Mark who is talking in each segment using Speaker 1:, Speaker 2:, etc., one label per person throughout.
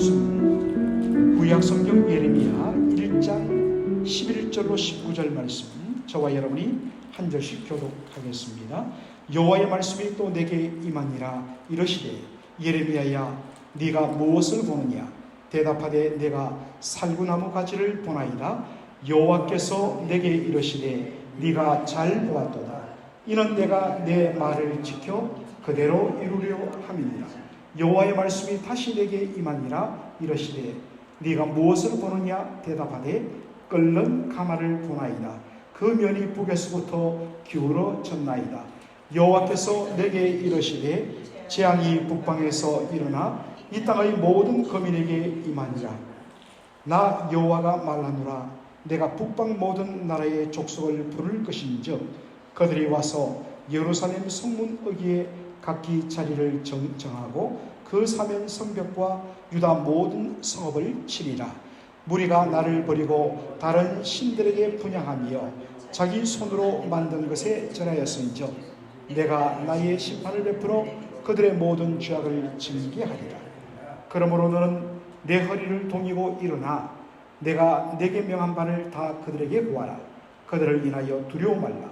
Speaker 1: 말씀, 구약성경 예레미야 1장 11절로 19절 말씀, 저와 여러분이 한 절씩 교독하겠습니다. 여호와의 말씀이 또 내게 임하니라. 이르시되 예레미야야, 네가 무엇을 보느냐? 대답하되 내가 살구나무 가지를 보나이다. 여호와께서 내게 이르시되 네가 잘 보았도다. 이는 내가 내 말을 지켜 그대로 이루려 함이니라. 여호와의 말씀이 다시 내게 임하니라. 이르시되 네가 무엇을 보느냐? 대답하되 끓는 가마를 보나이다. 그 면이 북에서부터 기울어졌나이다. 여호와께서 내게 이르시되 재앙이 북방에서 일어나 이 땅의 모든 거민에게 임하니라. 나 여호와가 말하노라. 내가 북방 모든 나라의 족속을 부를 것인즉 그들이 와서 예루살렘 성문 어귀에 각기 자리를 정하고 그 사면 성벽과 유다 모든 성읍을 치리라. 무리가 나를 버리고 다른 신들에게 분향하며 자기 손으로 만든 것에 절하였은즉 내가 나의 심판을 베풀어 그들의 모든 죄악을 징계하리라. 그러므로 너는 내 허리를 동이고 일어나 내가 내게 명한 바를 다 그들에게 구하라. 그들을 인하여 두려워 말라.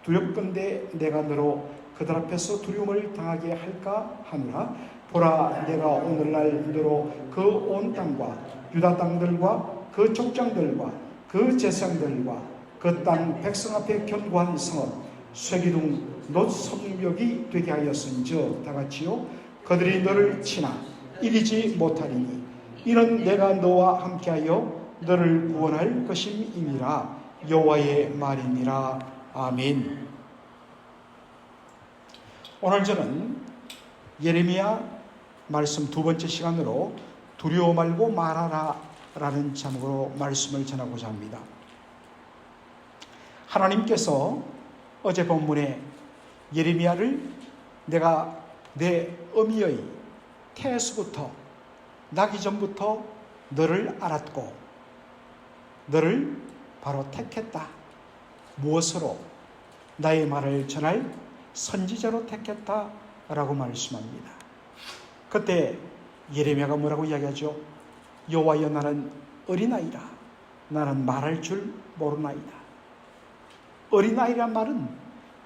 Speaker 1: 두렵건대 내가 너로 그들 앞에서 두려움을 당하게 할까 하노라. 보라, 내가 오늘날 너로 그 온 땅과 유다 땅들과 그 족장들과 그 제사장들과 그 땅 백성 앞에 견고한 성읍 쇠기둥 놋 성벽이 되게 하였은즉 다같이요 그들이 너를 치나 이기지 못하리니 이는 내가 너와 함께하여 너를 구원할 것임이니라. 여호와의 말이니라. 아멘. 오늘 저는 예레미야 말씀 두 번째 시간으로 두려워 말고 말하라 라는 제목으로 말씀을 전하고자 합니다. 하나님께서 어제 본문에 예레미야를 내가 내 어미의 태에서부터 나기 전부터 너를 알았고 너를 바로 택했다. 무엇으로? 나의 말을 전할 선지자로 택했다 라고 말씀합니다. 그때 예레미야가 뭐라고 이야기하죠? 여호와여, 나는 어린아이라. 나는 말할 줄 모르나이다. 어린아이란 말은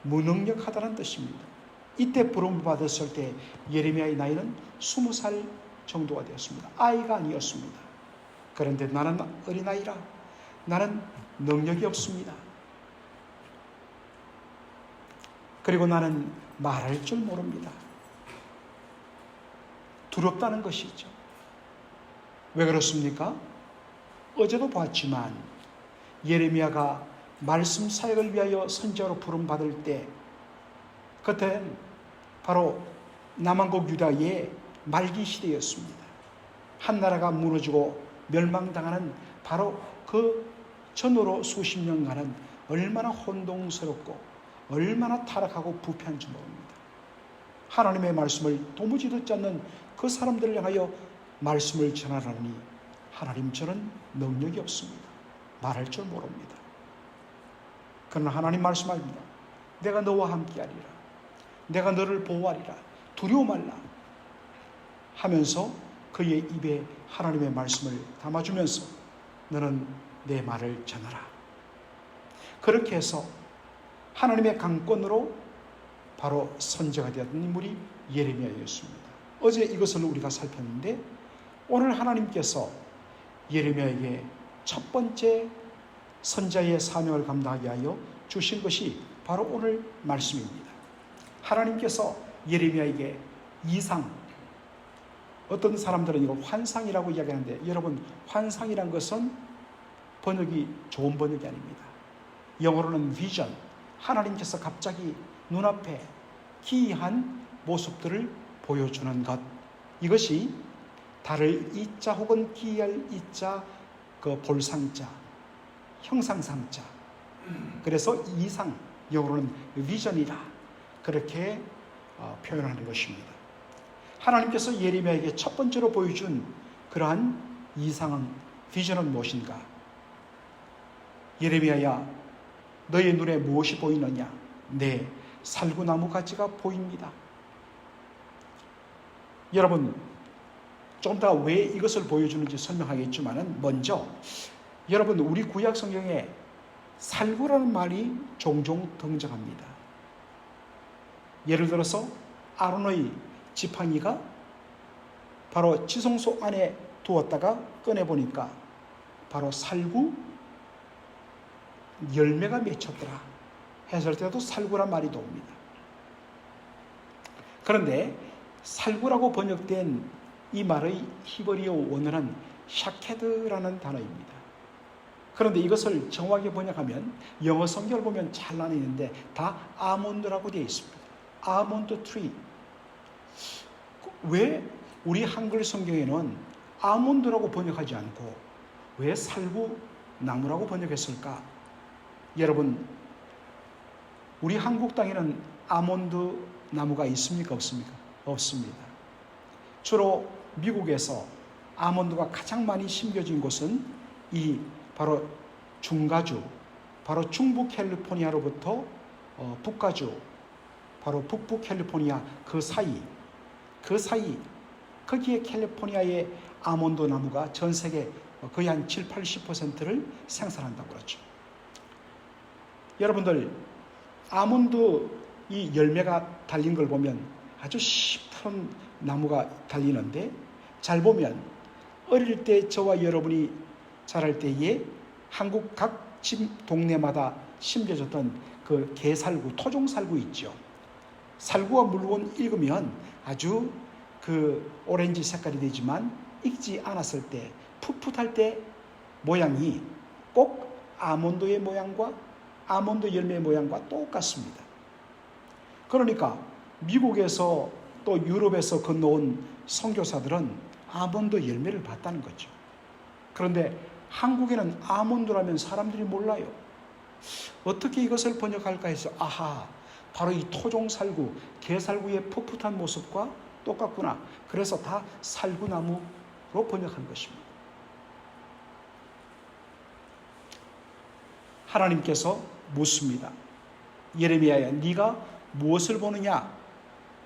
Speaker 1: 무능력하다는 뜻입니다. 이때 부름을 받았을 때 예레미야의 나이는 20살 정도가 되었습니다. 아이가 아니었습니다. 그런데 나는 어린아이라. 나는 능력이 없습니다. 그리고 나는 말할 줄 모릅니다. 두렵다는 것이죠. 왜 그렇습니까? 어제도 봤지만 예레미야가 말씀 사역을 위하여 선지자로 부름받을 때 그때는 바로 남한국 유다의 말기 시대였습니다. 한 나라가 무너지고 멸망당하는 바로 그 전후로 수십 년간은 얼마나 혼동스럽고 얼마나 타락하고 부패한지 모릅니다. 하나님의 말씀을 도무지 듣지 않는 그 사람들을 향하여 말씀을 전하라니 하나님, 저는 능력이 없습니다. 말할 줄 모릅니다. 그러나 하나님 말씀합니다. 내가 너와 함께하리라. 내가 너를 보호하리라. 두려워 말라 하면서 그의 입에 하나님의 말씀을 담아주면서 너는 내 말을 전하라. 그렇게 해서 하나님의 강권으로 바로 선지자가 되었던 인물이 예레미야였습니다. 어제 이것을 우리가 살폈는데 오늘 하나님께서 예레미야에게 첫 번째 선지자의 사명을 감당하게 하여 주신 것이 바로 오늘 말씀입니다. 하나님께서 예레미야에게 이상, 어떤 사람들은 이걸 환상이라고 이야기하는데 여러분, 환상이란 것은 번역이 좋은 번역이 아닙니다. 영어로는 비전, 하나님께서 갑자기 눈앞에 기이한 모습들을 보여주는 것, 이것이 달을 이자 혹은 기이할 이자, 그 볼상자, 형상상자, 그래서 이상, 영어로는 비전이라 그렇게 표현하는 것입니다. 하나님께서 예레미야에게 첫 번째로 보여준 그러한 이상은, 비전은 무엇인가? 예레미야야, 너의 눈에 무엇이 보이느냐? 네, 살구나무 가지가 보입니다. 여러분, 좀 더 왜 이것을 보여주는지 설명하겠지만은, 먼저 여러분, 우리 구약 성경에 살구라는 말이 종종 등장합니다. 예를 들어서 아론의 지팡이가 바로 지성소 안에 두었다가 꺼내보니까 바로 살구 열매가 맺혔더라 했을 때도 살구란 말이 나옵니다. 그런데 살구라고 번역된 이 말의 히브리어 원어는 샤케드라는 단어입니다. 그런데 이것을 정확하게 번역하면 영어 성경을 보면 잘 나뉘는데 다 아몬드라고 되어 있습니다. 아몬드 트리. 왜 우리 한글 성경에는 아몬드라고 번역하지 않고 왜 살구 나무라고 번역했을까? 여러분, 우리 한국 땅에는 아몬드 나무가 있습니까? 없습니까? 없습니다. 주로 미국에서 아몬드가 가장 많이 심겨진 곳은 이 바로 중가주, 바로 중부 캘리포니아로부터 북가주, 바로 북부 캘리포니아 그 사이, 거기에 캘리포니아의 아몬드 나무가 전 세계 거의 한 7, 80%를 생산한다고 그러죠. 여러분들, 아몬드 이 열매가 달린 걸 보면 아주 시퍼런 나무가 달리는데, 잘 보면 어릴 때 저와 여러분이 자랄 때에 한국 각 집 동네마다 심겨졌던 그 개살구, 토종살구 있죠. 살구가 물론 익으면 아주 그 오렌지 색깔이 되지만 익지 않았을 때, 풋풋할 때 모양이 꼭 아몬드의 모양과 아몬드 열매 모양과 똑같습니다. 그러니까 미국에서 또 유럽에서 건너온 선교사들은 아몬드 열매를 봤다는 거죠. 그런데 한국에는 아몬드라면 사람들이 몰라요. 어떻게 이것을 번역할까 해서 아하, 바로 이 토종살구, 개살구의 풋풋한 모습과 똑같구나. 그래서 다 살구나무로 번역한 것입니다. 하나님께서 묻습니다. 예레미야야, 네가 무엇을 보느냐?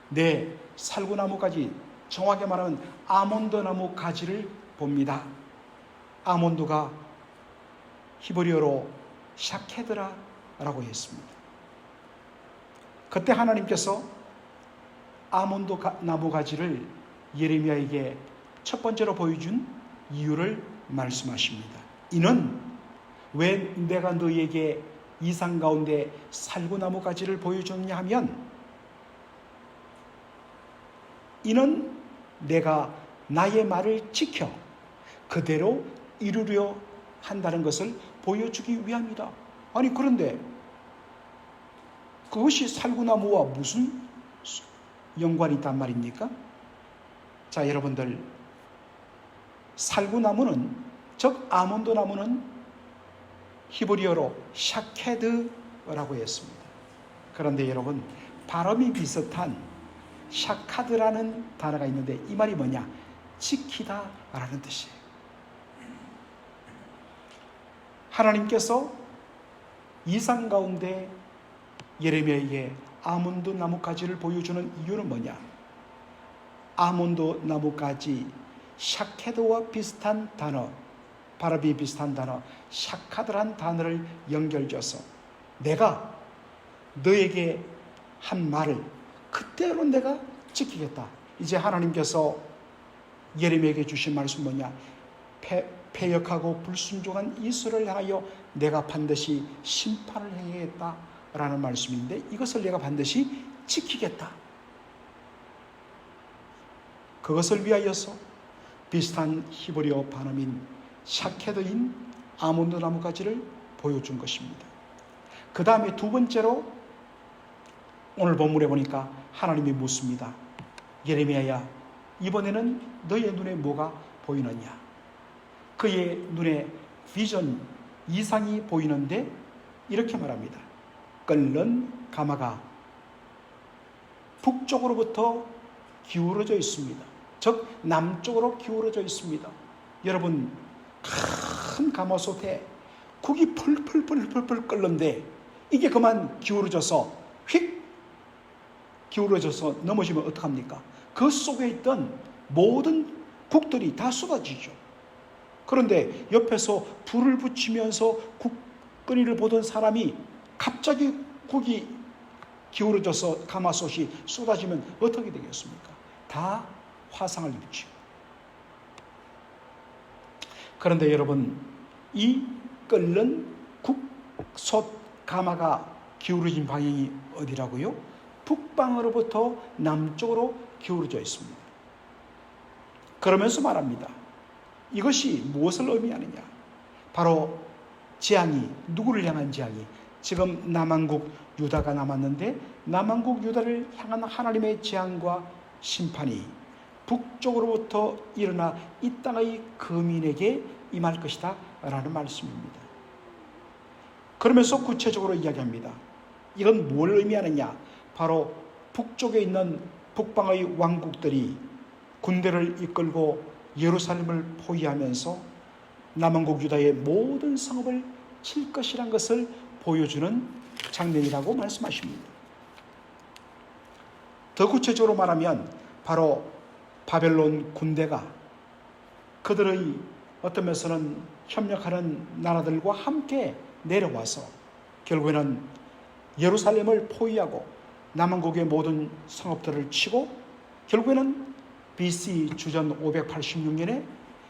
Speaker 1: 네, 살구나무 가지, 정확히 말하면 아몬드 나무 가지를 봅니다. 아몬드가 히브리어로 샤케드라라고 했습니다. 그때 하나님께서 아몬드 나무 가지를 예레미야에게 첫 번째로 보여준 이유를 말씀하십니다. 이는 왜 내가 너희에게 이상 가운데 살구나무 가지를 보여줬냐 하면, 이는 내가 나의 말을 지켜 그대로 이루려 한다는 것을 보여주기 위함이다. 아니, 그런데 그것이 살구나무와 무슨 연관이 있단 말입니까? 자, 여러분들, 살구나무는, 즉 아몬드 나무는 히브리어로 샤케드라고 했습니다. 그런데 여러분, 발음이 비슷한 샤카드라는 단어가 있는데 이 말이 뭐냐? 지키다라는 뜻이에요. 하나님께서 이상 가운데 예레미야에게 아몬드 나무가지를 보여주는 이유는 뭐냐? 아몬드 나무가지, 샤케드와 비슷한 단어, 발음이 비슷한 단어, 샤카드란 단어를 연결져서 내가 너에게 한 말을 그대로 내가 지키겠다. 이제 하나님께서 예레미야에게 주신 말씀 뭐냐? 패역하고 불순종한 이스라엘을 향하여 내가 반드시 심판을 행하겠다라는 말씀인데, 이것을 내가 반드시 지키겠다. 그것을 위하여서 비슷한 히브리어 발음인 샤케드인 아몬드 나무가지를 보여준 것입니다. 그 다음에 두 번째로 오늘 본문에 보니까 하나님이 묻습니다. 예레미야야, 이번에는 너의 눈에 뭐가 보이느냐? 그의 눈에 비전, 이상이 보이는데 이렇게 말합니다. 끓는 가마가 북쪽으로부터 기울어져 있습니다. 즉 남쪽으로 기울어져 있습니다. 여러분, 큰 가마솥에 국이 펄펄펄펄 끓는데 이게 그만 기울어져서 휙 기울어져서 넘어지면 어떡합니까? 그 속에 있던 모든 국들이 다 쏟아지죠. 그런데 옆에서 불을 붙이면서 국거리를 보던 사람이 갑자기 국이 기울어져서 가마솥이 쏟아지면 어떻게 되겠습니까? 다 화상을 입죠. 그런데 여러분, 이 끓는 국솥 가마가 기울어진 방향이 어디라고요? 북방으로부터 남쪽으로 기울어져 있습니다. 그러면서 말합니다. 이것이 무엇을 의미하느냐? 바로 재앙이, 누구를 향한 재앙이? 지금 남한국 유다가 남았는데 남한국 유다를 향한 하나님의 재앙과 심판이 북쪽으로부터 일어나 이 땅의 거민에게 임할 것이다 라는 말씀입니다. 그러면서 구체적으로 이야기합니다. 이건 뭘 의미하느냐? 바로 북쪽에 있는 북방의 왕국들이 군대를 이끌고 예루살렘을 포위하면서 남한국 유다의 모든 성읍을 칠 것이란 것을 보여주는 장면이라고 말씀하십니다. 더 구체적으로 말하면 바로 바벨론 군대가 그들의 어떤 면에서는 협력하는 나라들과 함께 내려와서 결국에는 예루살렘을 포위하고 남한국의 모든 성읍들을 치고 결국에는 BC 주전 586년에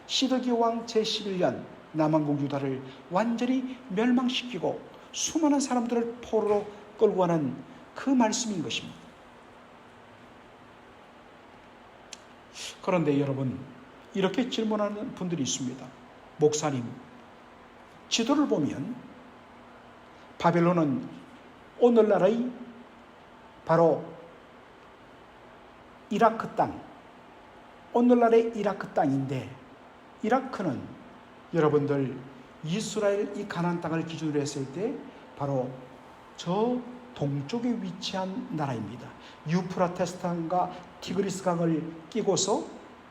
Speaker 1: 시드기 왕 제11년 남한국 유다를 완전히 멸망시키고 수많은 사람들을 포로로 끌고 가는 그 말씀인 것입니다. 그런데 여러분, 이렇게 질문하는 분들이 있습니다. 목사님, 지도를 보면 바벨론은 오늘날의 바로 이라크 땅, 오늘날의 이라크 땅인데 이라크는 여러분들 이스라엘 이 가나안 땅을 기준으로 했을 때 바로 저 동쪽에 위치한 나라입니다. 유프라테스 강과 티그리스 강을 끼고서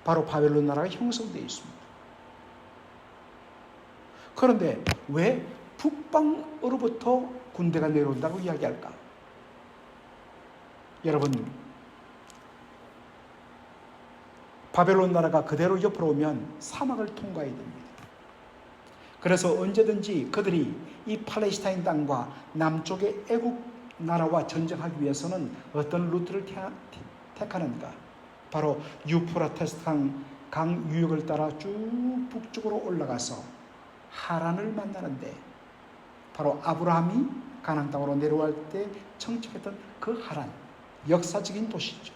Speaker 1: 바로 바벨론 나라가 형성되어 있습니다. 그런데 왜 북방으로부터 군대가 내려온다고 이야기할까? 여러분, 바벨론 나라가 그대로 옆으로 오면 사막을 통과해야 됩니다. 그래서 언제든지 그들이 이 팔레스타인 땅과 남쪽의 애국 나라와 전쟁하기 위해서는 어떤 루트를 택하는가? 바로 유프라테스 강 유역을 따라 쭉 북쪽으로 올라가서 하란을 만나는데 바로 아브라함이 가나안 땅으로 내려올 때 정착했던 그 하란, 역사적인 도시죠.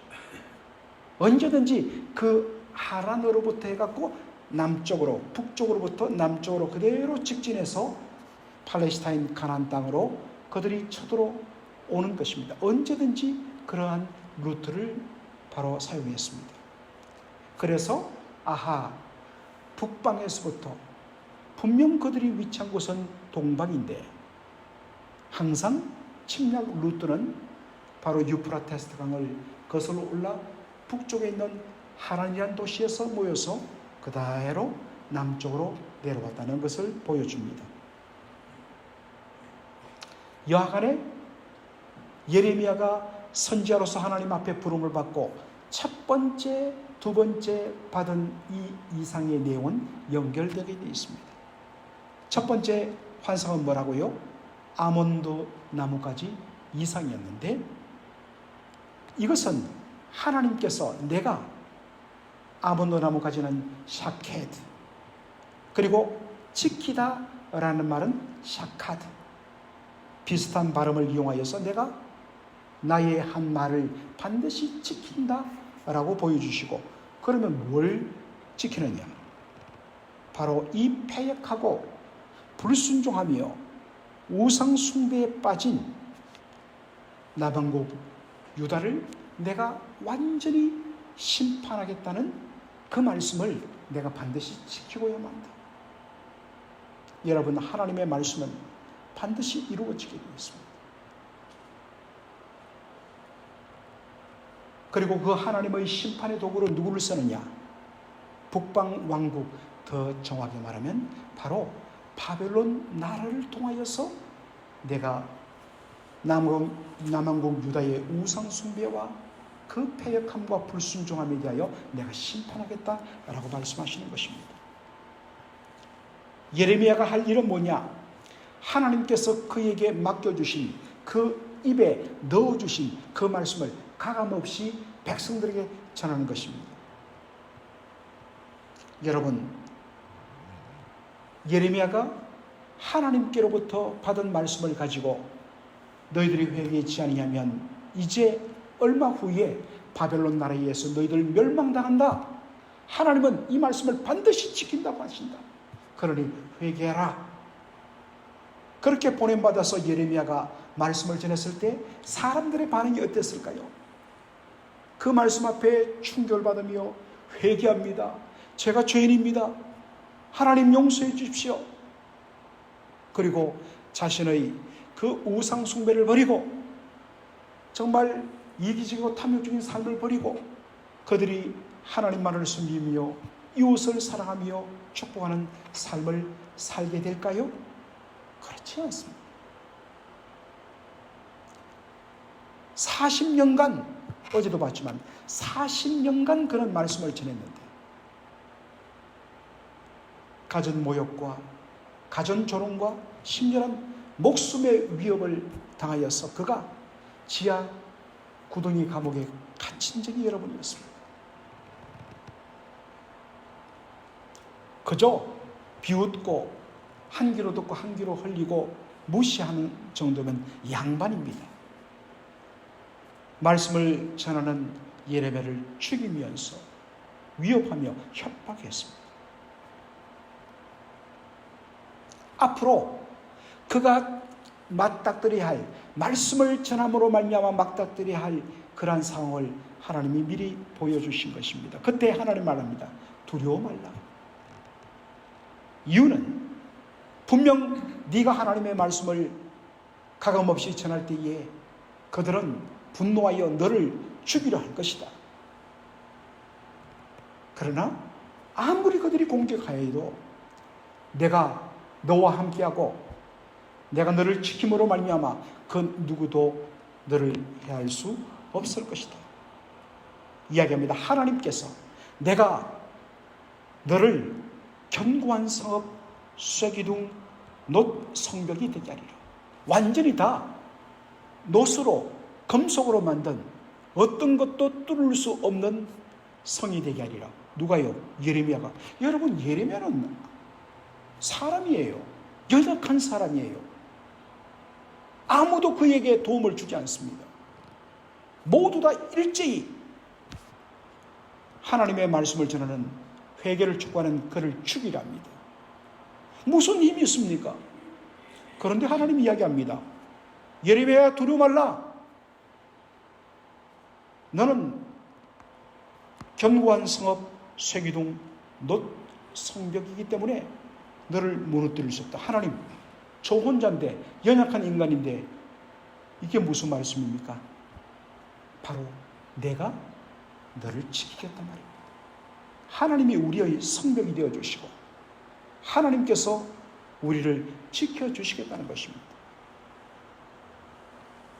Speaker 1: 언제든지 그 하란으로부터 해갖고 남쪽으로, 북쪽으로부터 남쪽으로 그대로 직진해서 팔레스타인 가나안 땅으로 그들이 쳐들어오는 것입니다. 언제든지 그러한 루트를 바로 사용했습니다. 그래서 북방에서부터 분명 그들이 위치한 곳은 동방인데 항상 침략 루트는 바로 유프라테스 강을 거슬러 올라 북쪽에 있는 하란이라는 도시에서 모여서 그대로 남쪽으로 내려왔다는 것을 보여줍니다. 여하간에 예레미야가 선지자로서 하나님 앞에 부름을 받고 첫 번째, 두 번째 받은 이 이상의 내용은 연결되게 되어 있습니다. 첫 번째 환상은 뭐라고요? 아몬드 나무가지 이상이었는데 이것은 하나님께서 내가 아몬드 나무가지는 샤케드 그리고 지키다 라는 말은 샤카드 비슷한 발음을 이용하여서 내가 나의 한 말을 반드시 지킨다 라고 보여주시고 그러면 뭘 지키느냐? 바로 이 패역하고 불순종하며 우상 숭배에 빠진 남한국 유다를 내가 완전히 심판하겠다는 그 말씀을 내가 반드시 지키고야만 한다. 여러분, 하나님의 말씀은 반드시 이루어지게 되어 있습니다. 그리고 그 하나님의 심판의 도구로 누구를 쓰느냐? 북방 왕국, 더 정확히 말하면 바로 바벨론 나라를 통하여서 내가 남한국 유다의 우상 숭배와 그 패역함과 불순종함에 대하여 내가 심판하겠다라고 말씀하시는 것입니다. 예레미야가 할 일은 뭐냐? 하나님께서 그에게 맡겨주신, 그 입에 넣어주신 그 말씀을 가감없이 백성들에게 전하는 것입니다. 여러분, 예레미야가 하나님께로부터 받은 말씀을 가지고 너희들이 회개하지 아니하면 이제 얼마 후에 바벨론 나라에 의해서 너희들 멸망당한다. 하나님은 이 말씀을 반드시 지킨다고 하신다. 그러니 회개하라. 그렇게 보냄받아서 예레미야가 말씀을 전했을 때 사람들의 반응이 어땠을까요? 그 말씀 앞에 충격받으며 회개합니다. 제가 죄인입니다. 하나님 용서해 주십시오. 그리고 자신의 그 우상 숭배를 버리고 정말 이기적이고 탐욕적인 삶을 버리고 그들이 하나님만을 섬기며 이웃을 사랑하며 축복하는 삶을 살게 될까요? 그렇지 않습니다. 40년간, 어제도 봤지만 40년간 그런 말씀을 전했는데 가전 모욕과 가전 조롱과 심연한 목숨의 위협을 당하여서 그가 지하 구덩이 감옥에 갇힌 적이 여러 번이었습니다. 그저 비웃고 한 귀로 듣고 한 귀로 흘리고 무시하는 정도면 양반입니다. 말씀을 전하는 예레미야를 죽이면서 위협하며 협박했습니다. 앞으로 그가 맞닥뜨려야 할, 말씀을 전함으로 말미암아 맞닥뜨려야 할 그러한 상황을 하나님이 미리 보여주신 것입니다. 그때 하나님 말합니다. 두려워 말라. 이유는 분명 네가 하나님의 말씀을 가감없이 전할 때에 그들은 분노하여 너를 죽이려 할 것이다. 그러나 아무리 그들이 공격하여도 내가 너와 함께하고 내가 너를 지킴으로 말미암아 그 누구도 너를 해할 수 없을 것이다. 이야기합니다. 하나님께서 내가 너를 견고한 성읍 쇠기둥 놋 성벽이 되게 하리라. 완전히 다 놋으로 금속으로 만든 어떤 것도 뚫을 수 없는 성이 되게 하리라. 누가요? 예레미야가. 여러분, 예레미야는 사람이에요. 연약한 사람이에요. 아무도 그에게 도움을 주지 않습니다. 모두 다 일제히 하나님의 말씀을 전하는 회개를 촉구하는 그를 죽이라 합니다. 무슨 힘이 있습니까? 그런데 하나님 이야기합니다. 예레미야야 두려워 말라. 너는 견고한 성읍 쇠기둥 놋 성벽이기 때문에 너를 무너뜨릴 수 없다. 하나님, 저 혼자인데 연약한 인간인데 이게 무슨 말씀입니까? 바로 내가 너를 지키겠단 말입니다. 하나님이 우리의 성벽이 되어주시고 하나님께서 우리를 지켜주시겠다는 것입니다.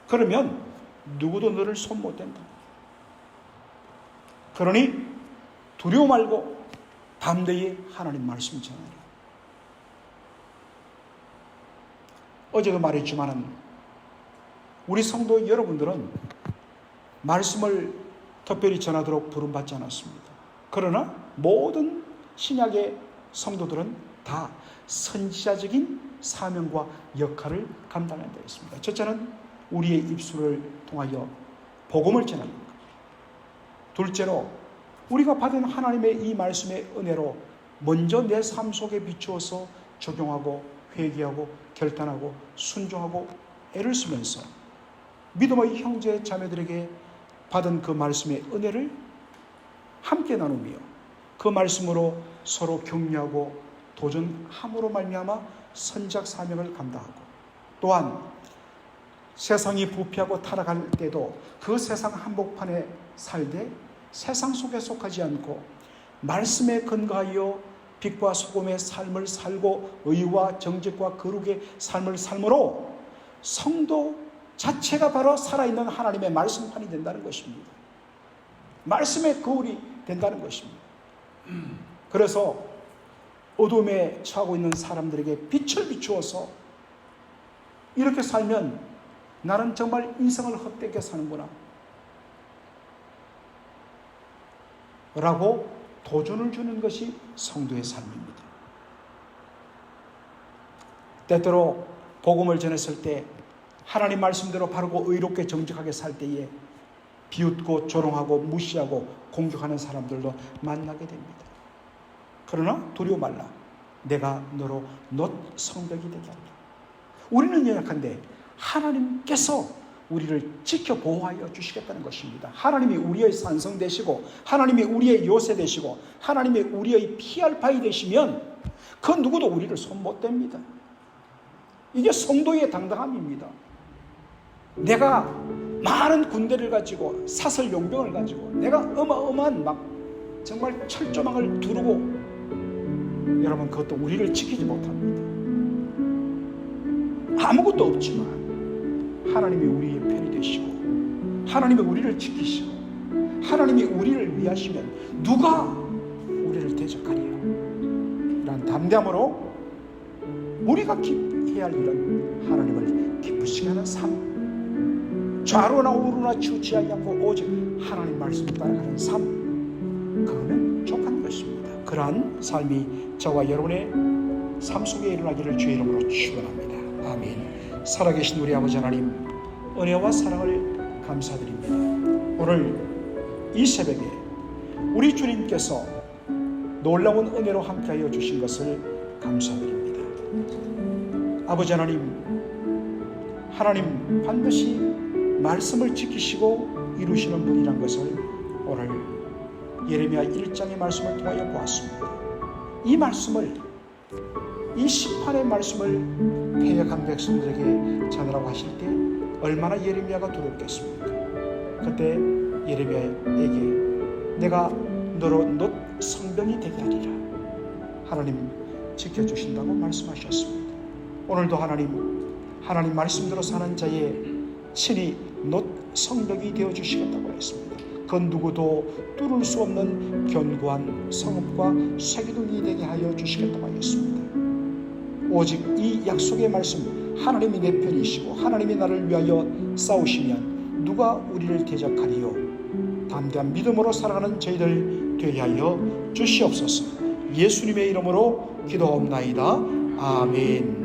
Speaker 1: 그러면 누구도 너를 손 못 댄다. 그러니 두려워 말고 담대히 하나님 말씀 전하라. 어제도 말했지만 우리 성도 여러분들은 말씀을 특별히 전하도록 부름받지 않았습니다. 그러나 모든 신약의 성도들은 다 선지자적인 사명과 역할을 감당한다 했습니다. 첫째는 우리의 입술을 통하여 복음을 전하는 것. 둘째로 우리가 받은 하나님의 이 말씀의 은혜로 먼저 내 삶 속에 비추어서 적용하고 회개하고 결단하고 순종하고 애를 쓰면서 믿음의 형제 자매들에게 받은 그 말씀의 은혜를 함께 나누며 그 말씀으로 서로 격려하고 도전함으로 말미암아 선지자 사명을 감당하고 또한 세상이 부패하고 타락할 때도 그 세상 한복판에 살되 세상 속에 속하지 않고 말씀에 근거하여 빛과 소금의 삶을 살고 의와 정직과 거룩의 삶을 삶으로 성도 자체가 바로 살아있는 하나님의 말씀판이 된다는 것입니다. 말씀의 거울이 된다는 것입니다. 그래서 어둠에 처하고 있는 사람들에게 빛을 비추어서 이렇게 살면 나는 정말 인생을 헛되게 사는구나 라고 도전을 주는 것이 성도의 삶입니다. 때때로 복음을 전했을 때 하나님 말씀대로 바르고 의롭게 정직하게 살 때에 비웃고 조롱하고 무시하고 공격하는 사람들도 만나게 됩니다. 그러나 두려워 말라. 내가 너로 놋 성벽이 되게 하리라. 우리는 연약한데 하나님께서 우리를 지켜 보호하여 주시겠다는 것입니다. 하나님이 우리의 산성 되시고 하나님이 우리의 요새 되시고 하나님이 우리의 피할 바위 되시면 그 누구도 우리를 손 못 댑니다. 이게 성도의 당당함입니다. 내가 많은 군대를 가지고 사설 용병을 가지고 내가 어마어마한 막 정말 철조망을 두르고 여러분 그것도 우리를 지키지 못합니다. 아무것도 없지만 하나님이 우리의 편이 되시고 하나님이 우리를 지키시고 하나님이 우리를 위하시면 누가 우리를 대적하리요. 이런 담대함으로 우리가 해야 할 일은 하나님을 기쁘시게 하는 삶, 좌로나 우로나 치우치지 않고 오직 하나님 말씀을 따라가는 삶, 그거는 족한 것입니다. 그러한 삶이 저와 여러분의 삶 속에 일어나기를 주의 이름으로 축원합니다. 아멘. 살아계신 우리 아버지 하나님, 은혜와 사랑을 감사드립니다. 오늘 이 새벽에 우리 주님께서 놀라운 은혜로 함께하여 주신 것을 감사드립니다. 아버지 하나님, 하나님 반드시 말씀을 지키시고 이루시는 분이란 것을 오늘 예레미야 1장의 말씀을 통하여 보았습니다. 이 말씀을, 이 심판의 말씀을 패역한 백성들에게 전하라고 하실 때 얼마나 예레미야가 두렵겠습니까? 그때 예레미야에게 내가 너로 놋 성벽이 되게 하리라. 하나님 지켜주신다고 말씀하셨습니다. 오늘도 하나님 말씀대로 사는 자의 친히 놋 성벽이 되어주시겠다고 했습니다. 그 누구도 뚫을 수 없는 견고한 성읍과 세기둥이 되게 하여 주시겠다고 하였습니다. 오직 이 약속의 말씀, 하나님이 내 편이시고 하나님이 나를 위하여 싸우시면 누가 우리를 대적하리요. 담대한 믿음으로 살아가는 저희들 되게 하여 주시옵소서. 예수님의 이름으로 기도하옵나이다. 아멘.